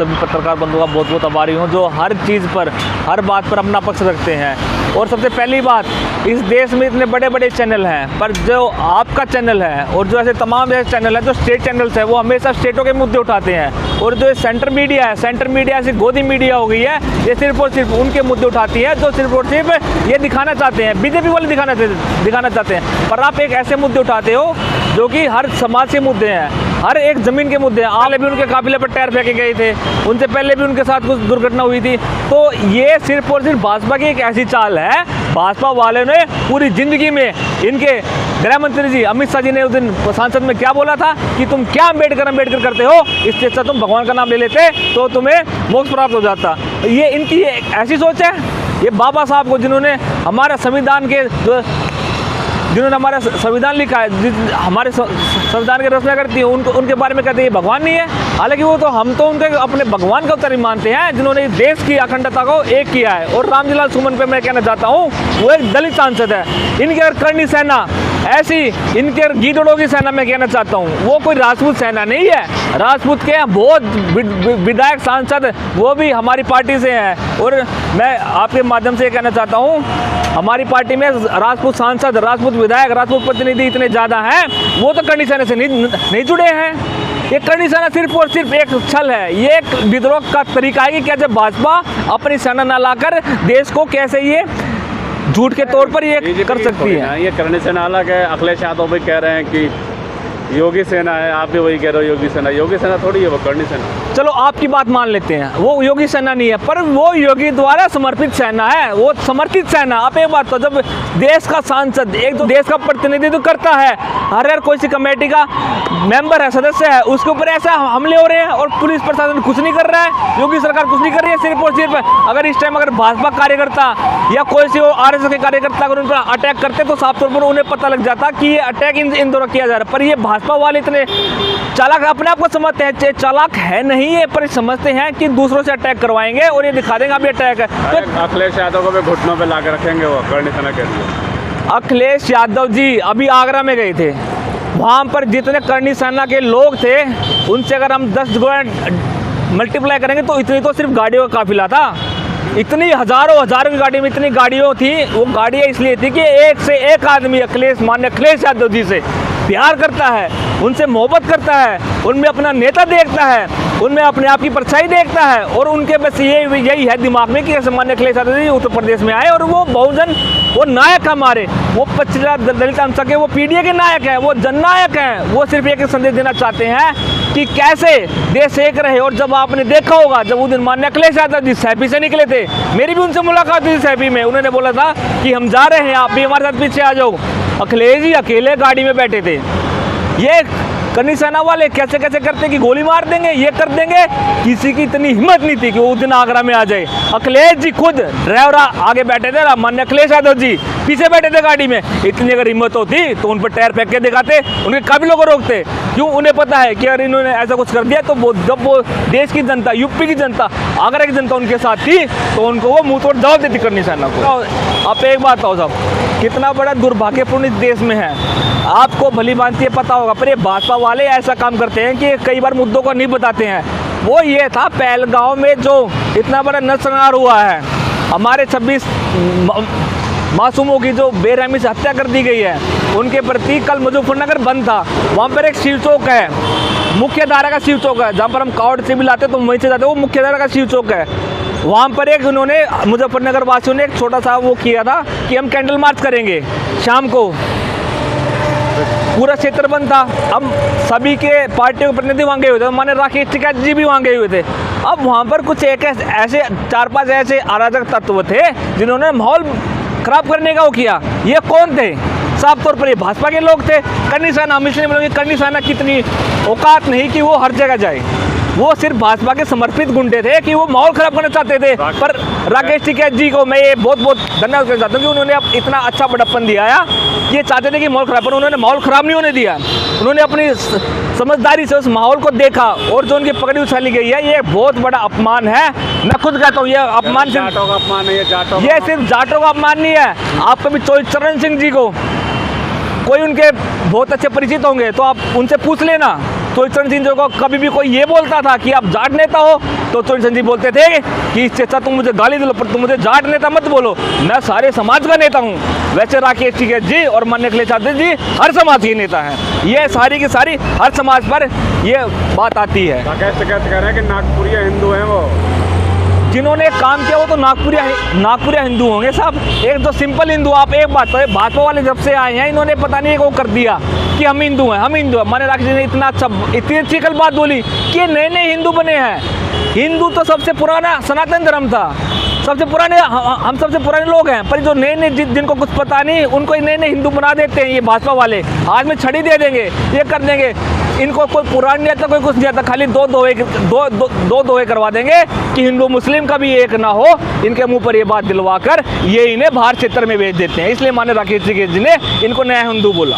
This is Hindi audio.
सभी पत्रकार बंधुओं का बहुत बहुत आभारी हूँ जो हर चीज़ पर, हर बात पर अपना पक्ष रखते हैं। और सबसे पहली बात, इस देश में इतने बड़े बड़े चैनल हैं, पर जो आपका चैनल है और जो ऐसे तमाम ऐसे चैनल हैं जो स्टेट चैनल्स हैं, वो हमेशा स्टेटों के मुद्दे उठाते हैं। और जो सेंटर मीडिया है, सेंटर मीडिया ऐसी गोदी मीडिया हो गई है, ये सिर्फ और सिर्फ उनके मुद्दे उठाती है जो सिर्फ और सिर्फ ये दिखाना चाहते हैं, बीजेपी वाले दिखाना चाहते हैं। पर आप एक ऐसे मुद्दे उठाते हो जो कि हर समाज के मुद्दे हैं, हर एक ज़मीन के मुद्दे हैं। आले भी उनके काफिले पर टायर फेंके गए थे, उनसे पहले भी उनके साथ कुछ दुर्घटना हुई थी। तो ये सिर्फ और सिर्फ भाजपा की एक ऐसी चाल है। भाजपा वाले ने पूरी ज़िंदगी में, इनके गृह मंत्री जी अमित शाह जी ने उस दिन संसद में क्या बोला था कि तुम क्या अम्बेडकर करते हो, इससे अच्छा तुम भगवान का नाम ले लेते तो तुम्हें मोक्ष प्राप्त हो जाता। ये इनकी ऐसी सोच है। ये बाबा साहब को जिन्होंने हमारे संविधान संविधान लिखा है, हमारे संविधान की रचना करती है, उनके बारे में कहते हैं ये भगवान नहीं है। हालांकि वो तो, हम तो उनके अपने भगवान का अवतार मानते हैं जिन्होंने देश की अखंडता को एक किया है। और रामजीलाल सुमन पे मैं कहना चाहता हूँ, वो एक दलित सांसद है। इनकी अगर करनी सेना ऐसी, इनके गीदड़ों की सेना मैं कहना चाहता हूँ, वो कोई राजपूत सेना नहीं है। राजपूत के बहुत विधायक सांसद वो भी हमारी पार्टी से हैं। और मैं आपके माध्यम से कहना चाहता हूँ, हमारी पार्टी में राजपूत सांसद, राजपूत विधायक, राजपूत प्रतिनिधि इतने ज़्यादा हैं, वो तो करनी सेना से नहीं जुड़े हैं। ये करनी सेना सिर्फ और सिर्फ एक छल है, ये एक विद्रोह का तरीका है कि क्या जब भाजपा अपनी सेना न लाकर देश को कैसे ये झूठ के तौर पर ये कर सकती है। ये करनी सेना अलग है। अखिलेश यादव भी कह रहे हैं कि योगी सेना है, आप भी वही कह रहे हो योगी सेना। योगी सेना थोड़ी है वो, करनी सेना। चलो आपकी बात मान लेते हैं, वो योगी सेना नहीं है, पर वो योगी द्वारा समर्पित सेना है, वो समर्पित सेना। आप एक बात तो, जब देश का सांसद एक तो देश का प्रतिनिधित्व करता है, हर कोई सी कमेटी का मेंबर है, सदस्य है, उसके ऊपर ऐसा हमले हो रहे हैं और पुलिस प्रशासन कुछ नहीं कर रहा है, योगी सरकार कुछ नहीं कर रही है। सिर्फ और सिर्फ अगर इस टाइम अगर भाजपा कार्यकर्ता या कोई सी आरएसएस के कार्यकर्ता अगर उन पर अटैक करते तो साफ तौर पर उन्हें पता लग जाता कि ये अटैक इन द्वारा किया जा रहा है। पर ये भाजपा वाले इतने चालाक अपने आप को समझते हैं, चालाक है नहीं है, पर समझते हैं कि दूसरों से अटैक करवाएंगे और ये दिखा देंगे अभी अटैक है। तो अखिलेश यादव को भी घुटनों पे ला के रखेंगे वो करनी सेना के लिए। अखिलेश यादव जी अभी आगरा में गए थे, वहाँ पर जितने करनी सेना के लोग थे उनसे अगर हम 10 गुना मल्टीप्लाई करेंगे तो इतनी तो सिर्फ गाड़ियों का काफिला था। इतनी हजारों की गाड़ी में इतनी गाड़ियों थी। वो गाड़ियाँ इसलिए थी कि एक से एक आदमी माननीय अखिलेश यादव जी से प्यार करता है, उनसे मोहब्बत करता है, उनमें अपना नेता देखता है, उनमें अपने आप की परछाई देखता है। और उनके बस यही है दिमाग में कि माननीय अखिलेश यादव जी उत्तर प्रदेश में आए और वो बहुजन, वो नायक हमारे, वो पछड़ा दलित अंश के, वो पीडीए के नायक हैं, वो जननायक हैं। वो सिर्फ एक संदेश देना चाहते हैं कि कैसे देश एक रहे। और जब आपने देखा होगा, जब उस दिन माननीय अखिलेश यादव जी सैफी से निकले थे, मेरी भी उनसे मुलाकात हुई सैफी में, उन्होंने बोला था कि हम जा रहे हैं, आप भी हमारे साथ पीछे आ जाओ। अखिलेश जी अकेले गाड़ी में बैठे थे। ये करनी सेना वाले कैसे करते कि गोली मार देंगे, ये कर देंगे, किसी की इतनी हिम्मत नहीं थी कि वो उस दिन आगरा में आ जाए। अखिलेश जी खुद ड्राइवर आगे बैठे थे, माननीय अखिलेश यादव जी पीछे बैठे थे गाड़ी में। इतनी अगर हिम्मत होती तो उन पर टायर फेंक के दिखाते, उनके काबिलों को रोकते। क्यों? उन्हें पता है कि अगर इन्होंने ऐसा कुछ कर दिया तो जब वो देश की जनता, यूपी की जनता, आगरा की जनता उनके साथ थी तो उनको वो मुंह तोड़ जवाब देती करनी सेना को। आप एक बात हो साहब, कितना बड़ा दुर्भाग्यपूर्ण इस देश में है, आपको भली भांति पता होगा। पर ये भाजपा वाले ऐसा काम करते हैं कि कई बार मुद्दों को नहीं बताते हैं। वो ये था पहलगांव में जो इतना बड़ा नरसंहार हुआ है, हमारे 26 मासूमों की जो बेरहमी से हत्या कर दी गई है, उनके प्रति कल मुजफ्फरनगर बंद था। वहाँ पर एक शिव चौक है, मुख्य धारा का शिव चौक है, जहाँ पर हम कावड़ से भी लाते तो वहीं से जाते, वो मुख्य धारा का शिव चौक है। वहाँ पर एक उन्होंने मुजफ्फरनगर वासियों ने एक छोटा सा वो किया था कि हम कैंडल मार्च करेंगे शाम को। पूरा क्षेत्र बंद था। हम सभी के पार्टियों के प्रतिनिधि वहाँ गए हुए थे, माने राकेश टिकैत जी भी वहाँ गए हुए थे। अब वहाँ पर कुछ एक ऐसे 4-5 ऐसे अराजक तत्व थे जिन्होंने माहौल खराब करने का वो किया। ये कौन थे? साफ तौर पर ये भाजपा के लोग थे। करनी सेना, हम इसलिए बोलेंगे करनी सेना कितनी औकात नहीं कि वो हर जगह जाए, वो सिर्फ भाजपा के समर्पित गुंडे थे कि वो माहौल खराब करना चाहते थे। पर राकेश टिकैत जी को मैं ये बहुत धन्यवाद करना चाहता हूँ कि उन्होंने अब इतना अच्छा बड़प्पन दिया। ये चाहते थे कि माहौल खराब, पर उन्होंने माहौल खराब नहीं होने दिया। उन्होंने अपनी समझदारी से उस माहौल को देखा और जो उनकी पकड़ी उछाली गई है, ये बहुत बड़ा अपमान है। मैं खुद कहता हूँ ये अपमान, जाटों का अपमान है, ये सिर्फ जाटों का अपमान नहीं है। आप कभी चरण सिंह जी को, कोई उनके बहुत अच्छे परिचित होंगे तो आप उनसे पूछ लेना, तो चरण सिंह जी को कभी भी कोई ये बोलता था कि आप जाट नेता हो, तो चरण सिंह जी बोलते थे कि इससे अच्छा तुम मुझे गाली दो, पर तुम मुझे जाट नेता मत बोलो, मैं सारे समाज का नेता हूँ। वैसे राकेश टिकैत जी और माननीय अखिलेश यादव जी हर समाज के नेता हैं। ये सारी की सारी हर समाज पर ये बात आती है। राकेश टिकैत कह रहे हैं कि नागपुरिया हिंदू हैं वो। जिन्होंने काम किया वो तो नागपुरिया हिंदू होंगे साहब। एक तो सिंपल हिंदू, आप एक बात है, भाजपा वाले जब से आए हैं इन्होंने पता नहीं वो कर दिया कि हम हिंदू हैं, हम हिंदू हैं। माने राकेश जी ने इतनी अच्छी कल बात बोली कि नए नए हिंदू बने हैं। हिंदू तो सबसे पुराना सनातन धर्म था, सबसे पुराने, हम सबसे पुराने लोग हैं, पर जो नए नए जिनको कुछ पता नहीं उनको नए नए हिंदू बना देते हैं ये भाजपा वाले। आज में छड़ी दे देंगे, ये कर देंगे, इनको कोई पुराण नहीं आता, कोई कुछ नहीं आता, खाली दो दोहे करवा देंगे कि हिंदू मुस्लिम का भी एक ना हो। इनके मुंह पर ये बात दिलवा कर ये इन्हें बाहर क्षेत्र में भेज देते हैं। इसलिए माननीय राकेश टिकैत जी ने इनको नया हिंदू बोला।